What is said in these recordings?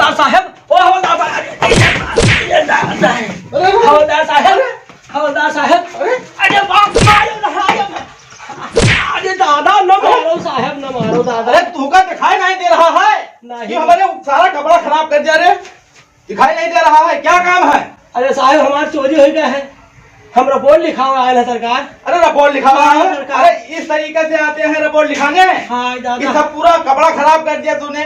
हवलदार साहब, ओ हवलदार हवलदार साहब, हवलदार साहब, अरे बाप अरे दादा न मारो साहब, न मारो दादा। अरे तू का दिखाई नहीं दे रहा है? नहीं। हमारे सारा कपड़ा खराब कर दिया रे। दिखाई नहीं दे रहा है, क्या काम है? अरे साहब हमारा चोरी हो गया है, हम रिपोर्ट लिखा हुआ है सरकार। अरे रिपोर्ट लिखा हुआ है? सरकार। अरे इस तरीके से आते हैं रिपोर्ट लिखाने? हाँ ये दादा। सब पूरा कपड़ा खराब कर दिया तूने।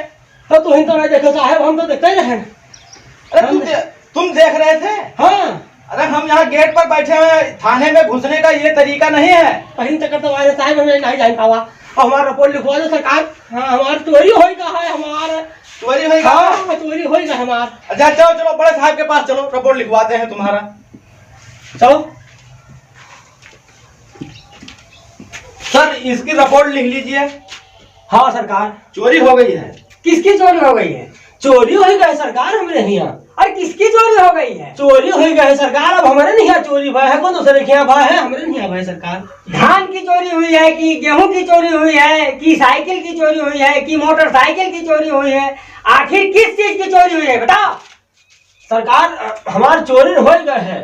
तो तुम तो नहीं देखो साहब, हम तो देखते ही रहे। अरे तुम देख रहे थे? हाँ। अरे हम यहाँ गेट पर बैठे हुए, थाने में घुसने का ये तरीका नहीं है। कहीं तक तो आए साहब, हमें नहीं जान पावा और हमारा रिपोर्ट लिखवा दो सरकार। हाँ हमारा चोरी हो गया है, हमारा चोरी हुई? हाँ चोरी हो गया हमारा। अच्छा चलो चलो बड़े साहब के पास चलो, रिपोर्ट लिखवाते हैं तुम्हारा। चलो। सर इसकी रिपोर्ट लिख लीजिए। हाँ सरकार। चोरी हो गई है। किसकी चोरी हो गई है? चोरी हो गई सरकार हमारे यहाँ। अरे किसकी चोरी हो गई है? चोरी हो गई सरकार, अब हमारे नहीं यहाँ चोरी हुआ है, कौन दूसरे के यहाँ हुआ है, हमारे नहीं हुआ है सरकार। धान की चोरी हुई है कि गेहूं की चोरी हुई है कि साइकिल की चोरी हुई है कि मोटरसाइकिल की चोरी हुई है? आखिर किस चीज की चोरी हुई है बताओ। सरकार हमारी चोरी हो गए है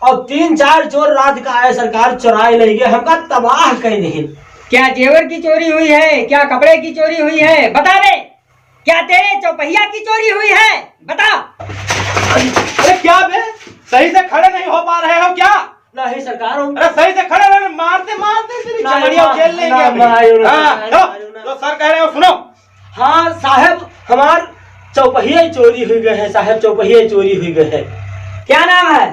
और 3-4 चोर रात का आए सरकार, चुराए ले गए, हमका तबाह कर दिए। क्या जेवर की चोरी हुई है? क्या कपड़े की चोरी हुई है? बता दे। क्या तेरे चौपहिया की चोरी हुई है? बता। अरे क्या बे, सही से खड़े नहीं हो पा रहे हो क्या? नहीं सरकार। अरे सही से खड़े रहो, मारते मारते तेरी चमड़ियां उछेल लेंगे अभी। तो सर कह रहे हो सुनो। हाँ साहब हमार चौपहिया चोरी हुई गए है साहब, चौपहिया चोरी हुई गए है। क्या नाम है?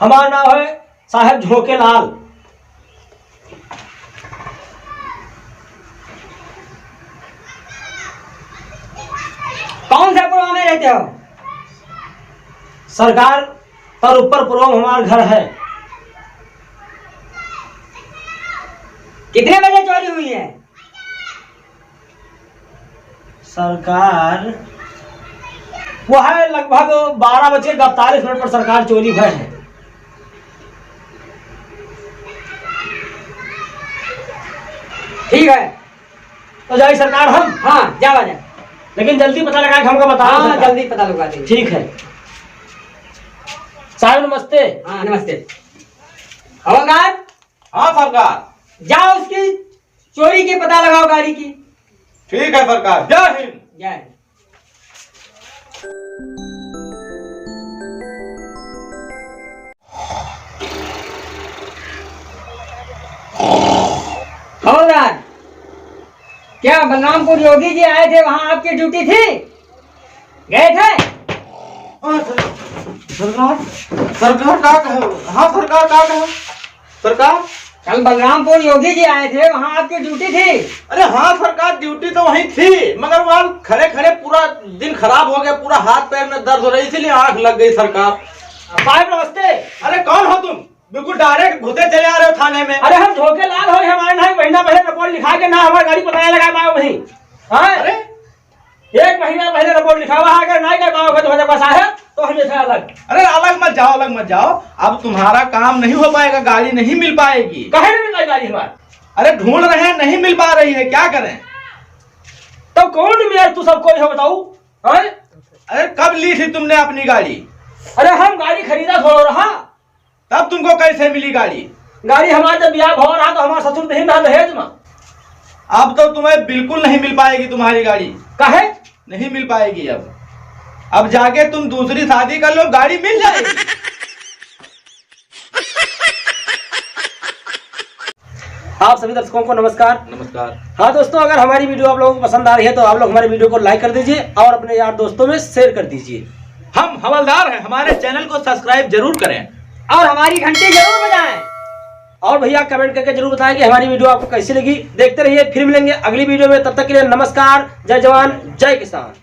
हमारा नाम है साहब झोंकेलाल। कौन सा पुरवा में रहते हो? सरकार पर ऊपर पुरम हमारा घर है। कितने बजे चोरी हुई है? सरकार वो है लगभग 12:41 पर सरकार चोरी हुई है। ठीक है तो जाए सरकार हम। हाँ जावा जा, लेकिन जल्दी पता लगा कि हमको बता। हाँ जल्दी पता लगा देंगे। ठीक है साहब नमस्ते। हाँ नमस्ते। हवलदार हाँ सरकार। जाओ उसकी चोरी की पता लगाओ गाड़ी की। ठीक है सरकार, जय हिंद। जय। हवलदार क्या बलरामपुर योगी जी आए थे, वहां आपकी ड्यूटी थी? गए थे? सरकार सरकार क्या कहे? हाँ सरकार क्या कहे? सरकार कल बलरामपुर योगी जी आए थे, वहां आपकी ड्यूटी थी? अरे हाँ सरकार, ड्यूटी तो वहीं थी, मगर वहाँ खड़े खड़े पूरा दिन खराब हो गया, पूरा हाथ पैर में दर्द हो रही, इसीलिए आंख लग गई सरकार। साहब नमस्ते। अरे कौन हो तुम? बिल्कुल डायरेक्ट घुसे चले आ रहे हो थाने में। अरे हम झोंकेलाल हो, हमारे नहीं महीना पहले रिपोर्ट लिखा के ना हमारी गाड़ी पता नहीं लगा पाओ वहीं। हाँ अरे 1 महीना पहले रिपोर्ट लिखा हुआ है, अगर नहीं कर पाओगे तो हमारे पास आए तो हम जैसे अलग। अरे अलग मत जाओ, अलग मत जाओ, अब तुम्हारा काम नहीं हो पाएगा, गाड़ी नहीं मिल पाएगी। कहे नहीं मिल रही गाड़ी हमारी? अरे ढूंढ रहे हैं, नहीं मिल पा रही है, क्या करें? तो कौन मेयर तू सब कोई हो बताऊ? अरे कब ली थी तुमने अपनी गाड़ी? अरे हम गाड़ी खरीदा थोड़ा रहा, तब तुमको कैसे मिली गाड़ी? गाड़ी हमारा जब ब्याह हो रहा तो हमारा ससुर नहीं रहा दहेज में। अब तो तुम्हें बिल्कुल नहीं मिल पाएगी तुम्हारी गाड़ी, कहे नहीं मिल पाएगी। अब जाके तुम दूसरी शादी कर लो, गाड़ी मिल जाएगी। आप सभी दर्शकों को नमस्कार। नमस्कार। हाँ दोस्तों, अगर हमारी वीडियो आप लोगों को पसंद आ रही है तो आप लोग हमारे वीडियो को लाइक कर दीजिए और अपने यार दोस्तों में शेयर कर दीजिए। हम हवलदार हैं, हमारे चैनल को सब्सक्राइब जरूर करें और हमारी घंटी जरूर बजाएं। और भैया कमेंट करके जरूर बताएं कि हमारी वीडियो आपको कैसी लगी। देखते रहिए, फिर मिलेंगे अगली वीडियो में, तब तक के लिए नमस्कार। जय जवान जय किसान।